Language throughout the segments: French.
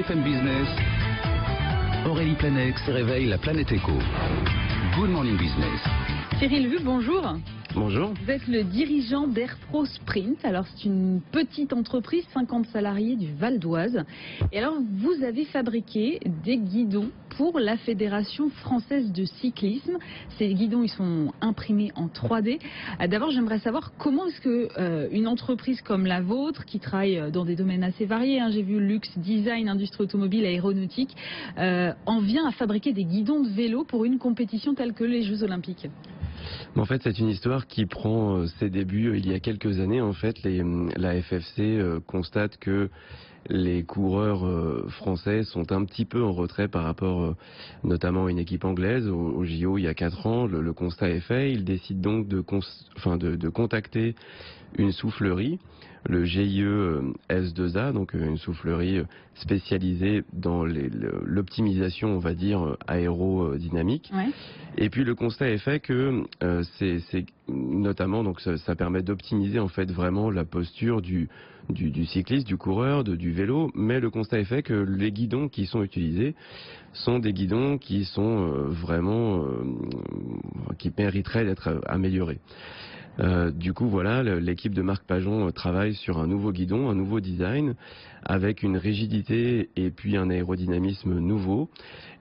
BFM Business, Aurélie Planex réveille la planète éco. Good Morning Business. Cyril Vu, bonjour. Bonjour. Vous êtes le dirigeant d'Airpro Sprint. Alors c'est une petite entreprise, 50 salariés du Val d'Oise. Et alors vous avez fabriqué des guidons pour la Fédération française de cyclisme. Ces guidons, ils sont imprimés en 3D. D'abord, j'aimerais savoir comment est-ce que une entreprise comme la vôtre, qui travaille dans des domaines assez variés, j'ai vu luxe, design, industrie automobile, aéronautique, en vient à fabriquer des guidons de vélo pour une compétition telle que les Jeux Olympiques. En fait, c'est une histoire qui prend ses débuts il y a quelques années. En fait, la FFC constate que les coureurs français sont un petit peu en retrait par rapport notamment à une équipe anglaise au JO il y a 4 ans. Le constat est fait. Ils décident donc de contacter une soufflerie, le GIE S2A, donc une soufflerie spécialisée dans l'optimisation, on va dire, aérodynamique. Ouais. Et puis le constat est fait que c'est notamment, donc ça permet d'optimiser en fait vraiment la posture du cycliste, du coureur, du vélo, mais le constat est fait que les guidons qui sont utilisés sont des guidons qui sont vraiment qui mériteraient d'être améliorés. Du coup, voilà, l'équipe de Marc Pajon travaille sur un nouveau guidon, un nouveau design, avec une rigidité et puis un aérodynamisme nouveau.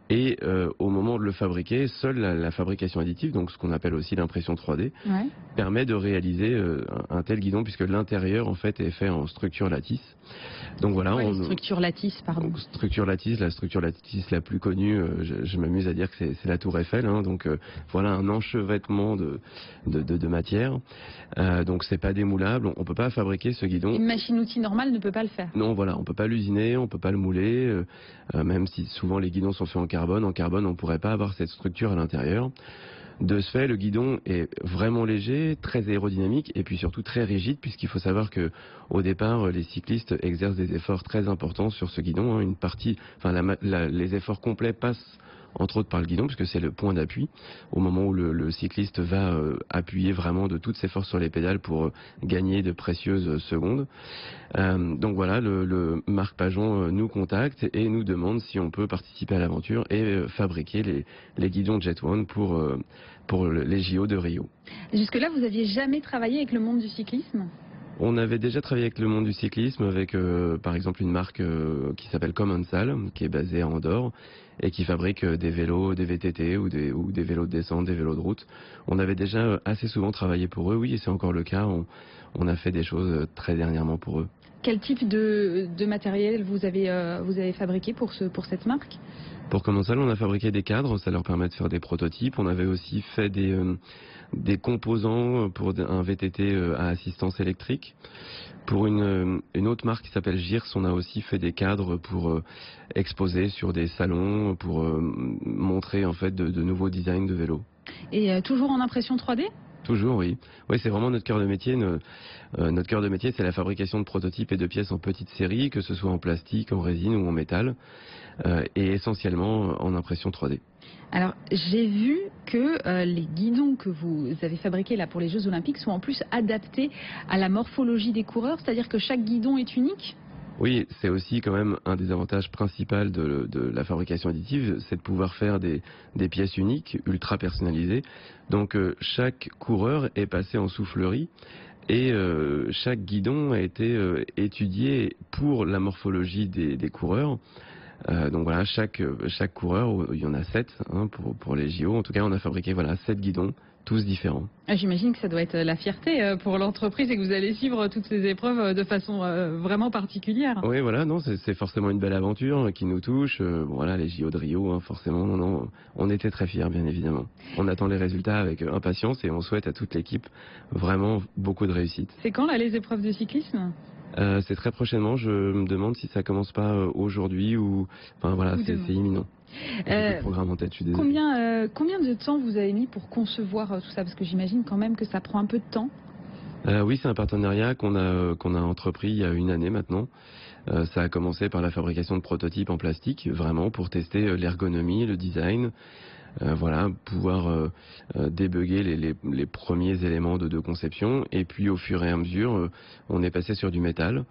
Et au moment de le fabriquer, seule la fabrication additive, donc ce qu'on appelle aussi l'impression 3D, Ouais. permet de réaliser un tel guidon, puisque l'intérieur en fait est fait en structure lattice. Donc voilà, Structure lattice, pardon. Structure lattice, la structure lattice la plus connue, je m'amuse à dire que c'est la Tour Eiffel. Donc voilà un enchevêtrement de matière. Donc c'est pas démoulable, on peut pas fabriquer ce guidon. Une machine-outil normale ne peut pas le faire. Non, voilà, on peut pas l'usiner, on peut pas le mouler, même si souvent les guidons sont faits en carbone. En carbone, on pourrait pas avoir cette structure à l'intérieur. De ce fait, le guidon est vraiment léger, très aérodynamique et puis surtout très rigide, puisqu'il faut savoir que au départ, les cyclistes exercent des efforts très importants sur ce guidon. Une partie, les efforts complets passent entre autres par le guidon, puisque c'est le point d'appui au moment où le cycliste va appuyer vraiment de toutes ses forces sur les pédales pour gagner de précieuses secondes. Donc voilà, le Marc Pajon nous contacte et nous demande si on peut participer à l'aventure et fabriquer les guidons Jet One pour les JO de Rio. Jusque-là, vous n'aviez jamais travaillé avec le monde du cyclisme ? On avait déjà travaillé avec le monde du cyclisme, avec par exemple une marque qui s'appelle Commensal, qui est basée à Andorre et qui fabrique des vélos, des VTT ou des vélos de descente, des vélos de route. On avait déjà assez souvent travaillé pour eux, oui, et c'est encore le cas. On a fait des choses très dernièrement pour eux. Quel type de matériel vous avez fabriqué pour cette marque ? Pour Commensal, on a fabriqué des cadres, ça leur permet de faire des prototypes. On avait aussi fait des composants pour un VTT à assistance électrique. Pour une autre marque qui s'appelle Girs, on a aussi fait des cadres pour exposer sur des salons, pour montrer en fait de nouveaux designs de vélos. Et toujours en impression 3D ? Toujours, oui. Oui, c'est vraiment notre cœur de métier. Notre cœur de métier, c'est la fabrication de prototypes et de pièces en petite série, que ce soit en plastique, en résine ou en métal, et essentiellement en impression 3D. Alors, j'ai vu que les guidons que vous avez fabriqués là pour les Jeux Olympiques sont en plus adaptés à la morphologie des coureurs, c'est-à-dire que chaque guidon est unique ? Oui, c'est aussi quand même un des avantages principaux de la fabrication additive, c'est de pouvoir faire des pièces uniques, ultra personnalisées. Donc chaque coureur est passé en soufflerie et chaque guidon a été étudié pour la morphologie des coureurs. Donc voilà, chaque coureur, il y en a 7 pour les JO. En tout cas, on a fabriqué 7 guidons, tous différents. J'imagine que ça doit être la fierté pour l'entreprise et que vous allez suivre toutes ces épreuves de façon vraiment particulière. Oui, voilà, non, c'est forcément une belle aventure qui nous touche. Voilà, les JO de Rio, forcément, non, on était très fiers, bien évidemment. On attend les résultats avec impatience et on souhaite à toute l'équipe vraiment beaucoup de réussite. C'est quand là les épreuves de cyclisme ? C'est très prochainement. Je me demande si ça commence pas aujourd'hui ou... Enfin voilà, c'est imminent. J'ai le programme en tête, je suis désolé. Combien de temps vous avez mis pour concevoir tout ça ? Parce que j'imagine quand même que ça prend un peu de temps. Oui, c'est un partenariat qu'on a entrepris il y a 1 année maintenant. Ça a commencé par la fabrication de prototypes en plastique, vraiment pour tester l'ergonomie, le design. Pouvoir débugger les premiers éléments de conception. Et puis au fur et à mesure, on est passé sur du métal.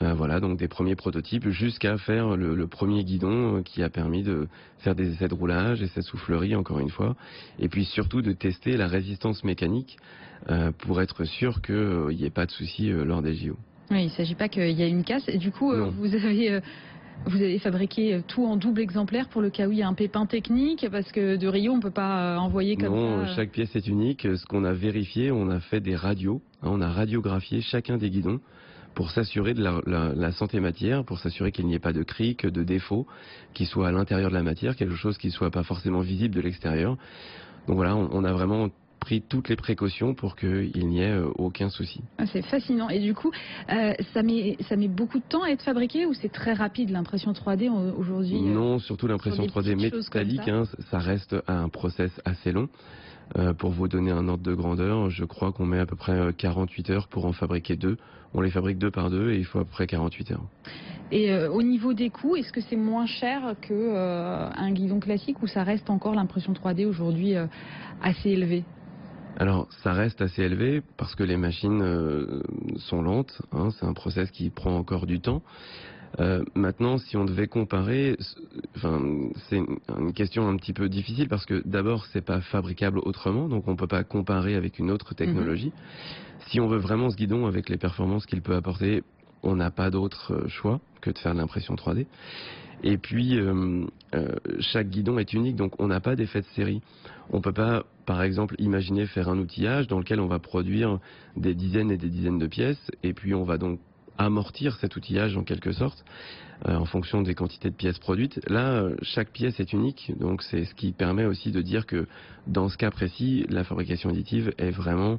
Voilà, donc des premiers prototypes jusqu'à faire le premier guidon qui a permis de faire des essais de roulage, essais de soufflerie encore une fois, et puis surtout de tester la résistance mécanique pour être sûr qu'il n'y ait pas de souci lors des JO. Oui, il ne s'agit pas qu'il y ait une casse. Et du coup, vous avez fabriqué tout en double exemplaire pour le cas où il y a un pépin technique, parce que de Rio, on ne peut pas envoyer comme ça. Non, chaque pièce est unique. Ce qu'on a vérifié, on a fait des radios, on a radiographié chacun des guidons pour s'assurer de la santé matière, pour s'assurer qu'il n'y ait pas de cric, de défaut, qui soit à l'intérieur de la matière, quelque chose qui ne soit pas forcément visible de l'extérieur. Donc voilà, on a vraiment pris toutes les précautions pour qu'il n'y ait aucun souci. C'est fascinant. Et du coup, ça met beaucoup de temps à être fabriqué ou c'est très rapide l'impression 3D aujourd'hui? Non, surtout l'impression 3D métallique, ça reste un process assez long. Pour vous donner un ordre de grandeur, je crois qu'on met à peu près 48 heures pour en fabriquer 2. On les fabrique 2 par 2 et il faut à peu près 48 heures. Et au niveau des coûts, est-ce que c'est moins cher qu'un guidon classique ou ça reste encore l'impression 3D aujourd'hui assez élevée? Alors, ça reste assez élevé parce que les machines sont lentes. C'est un process qui prend encore du temps. Maintenant, si on devait comparer, c'est une question un petit peu difficile parce que d'abord, c'est pas fabricable autrement, donc on peut pas comparer avec une autre technologie. Si on veut vraiment ce guidon avec les performances qu'il peut apporter, on n'a pas d'autre choix que de faire de l'impression 3D. Et puis, chaque guidon est unique, donc on n'a pas d'effet de série. On peut pas, par exemple, imaginer faire un outillage dans lequel on va produire des dizaines et des dizaines de pièces, et puis on va donc amortir cet outillage en quelque sorte, en fonction des quantités de pièces produites. Là, chaque pièce est unique, donc c'est ce qui permet aussi de dire que dans ce cas précis, la fabrication additive est vraiment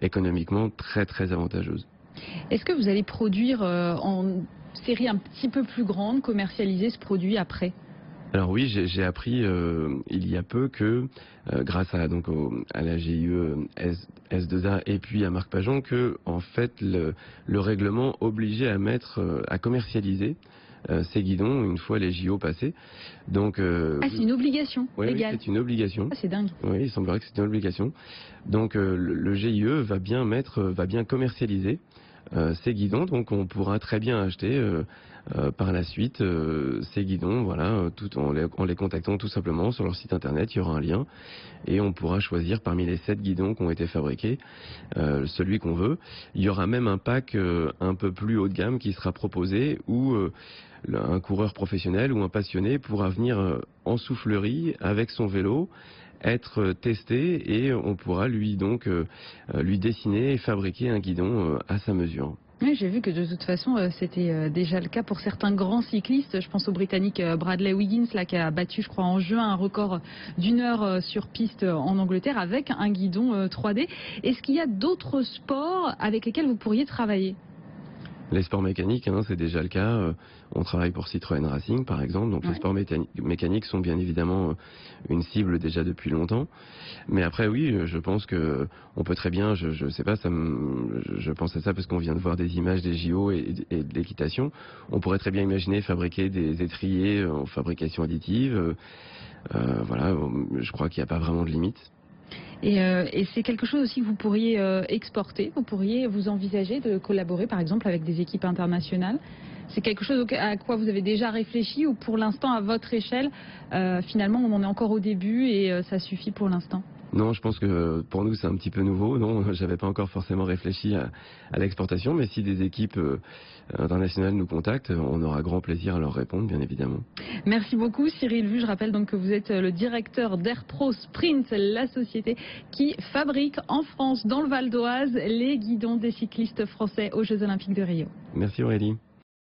économiquement très très avantageuse. Est-ce que vous allez produire en série un petit peu plus grande, commercialiser ce produit après? Alors oui, j'ai appris il y a peu que, grâce à la GIE S2A et puis à Marc Pajon, que en fait le règlement obligeait à commercialiser ces guidons une fois les JO passés. Donc c'est une obligation légale. Oui, c'est une obligation. C'est dingue. Oui, il semblerait que c'est une obligation. Donc le GIE va bien commercialiser ces guidons, donc on pourra très bien acheter par la suite ces guidons, voilà, tout en les contactant tout simplement sur leur site internet. Il y aura un lien et on pourra choisir parmi les 7 guidons qui ont été fabriqués celui qu'on veut. Il y aura même un pack un peu plus haut de gamme qui sera proposé où un coureur professionnel ou un passionné pourra venir en soufflerie avec son vélo, être testé et on pourra lui dessiner et fabriquer un guidon à sa mesure. Oui, j'ai vu que de toute façon c'était déjà le cas pour certains grands cyclistes. Je pense au Britannique Bradley Wiggins là, qui a battu, je crois, en juin un record d'1 heure sur piste en Angleterre avec un guidon 3D. Est-ce qu'il y a d'autres sports avec lesquels vous pourriez travailler? Les sports mécaniques, c'est déjà le cas. On travaille pour Citroën Racing, par exemple. Donc les sports mécaniques sont bien évidemment une cible déjà depuis longtemps. Mais après, oui, je pense que on peut très bien, je sais pas, je pense à ça parce qu'on vient de voir des images des JO et de l'équitation. On pourrait très bien imaginer fabriquer des étriers en fabrication additive. Voilà, je crois qu'il n'y a pas vraiment de limite. Et c'est quelque chose aussi que vous pourriez exporter. Vous pourriez vous envisager de collaborer par exemple avec des équipes internationales. C'est quelque chose à quoi vous avez déjà réfléchi ou pour l'instant à votre échelle, finalement on en est encore au début et ça suffit pour l'instant? Non, je pense que pour nous c'est un petit peu nouveau. Non, j'avais pas encore forcément réfléchi à l'exportation, mais si des équipes internationales nous contactent, on aura grand plaisir à leur répondre, bien évidemment. Merci beaucoup Cyril Vu. Je rappelle donc que vous êtes le directeur d'Airpro Sprint, la société qui fabrique en France, dans le Val d'Oise, les guidons des cyclistes français aux Jeux Olympiques de Rio. Merci Aurélie.